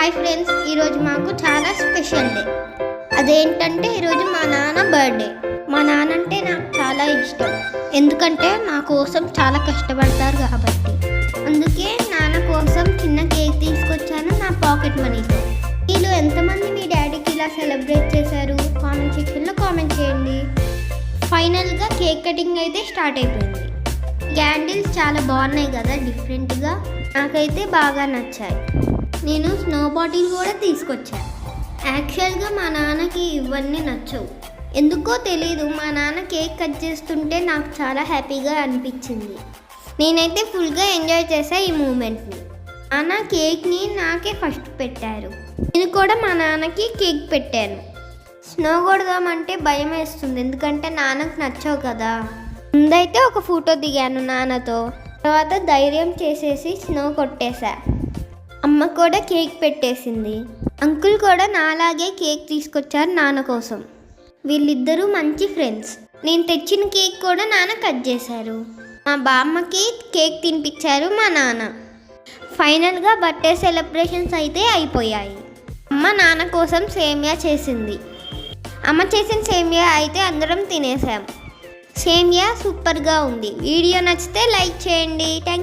Hi friends, ఈరోజు మాకు చాలా స్పెషల్ డే. అదేంటంటే ఈరోజు మా నాన్న బర్త్డే. మా నాన్న అంటే నాకు చాలా ఇష్టం, ఎందుకంటే నా కోసం చాలా కష్టపడతారు కాబట్టి. అందుకే నాన్న కోసం చిన్న కేక్ తీసుకొచ్చాను నా పాకెట్ మనీతో. మీలో ఎంతమంది మీ డాడీకి ఇలా సెలబ్రేట్ చేశారు కామెంట్ సెక్షన్లో కామెంట్ చేయండి. ఫైనల్గా కేక్ కటింగ్ అయితే స్టార్ట్ అయిపోయింది. క్యాండిల్స్ చాలా బాగున్నాయి కదా, డిఫరెంట్గా. నాకైతే బాగా నచ్చాయి. నేను స్నో బాటిల్ కూడా తీసుకొచ్చాను. యాక్చువల్గా మా నాన్నకి ఇవన్నీ నచ్చవు, ఎందుకో తెలీదు. మా నాన్న కేక్ కట్ చేస్తుంటే నాకు చాలా హ్యాపీగా అనిపించింది. నేనైతే ఫుల్గా ఎంజాయ్ చేశా ఈ మూమెంట్ని. నాన్న కేక్ని నాకే ఫస్ట్ పెట్టారు. నేను కూడా మా నాన్నకి కేక్ పెట్టాను. స్నో కొడదామంటే భయం వేస్తుంది, ఎందుకంటే నాన్నకు నచ్చవు కదా. ముందైతే ఒక ఫోటో దిగాను నాన్నతో, తర్వాత ధైర్యం చేసేసి స్నో కొట్టేశా. అమ్మ కూడా కేక్ పెట్టేసింది. అంకుల్ కూడా నాలాగే కేక్ తీసుకొచ్చారు నాన్న కోసం. వీళ్ళిద్దరూ మంచి ఫ్రెండ్స్. నేను తెచ్చిన కేక్ కూడా నాన్న కట్ చేశారు. మా బామ్మకి కేక్ తినిపించారు మా నాన్న. ఫైనల్గా బర్త్డే సెలబ్రేషన్స్ అయితే అయిపోయాయి. అమ్మ నాన్న కోసం సేమియా చేసింది. అమ్మ చేసిన సేమియా అయితే అందరం తినేసాం. సేమియా సూపర్గా ఉంది. వీడియో నచ్చితే లైక్ చేయండి. థ్యాంక్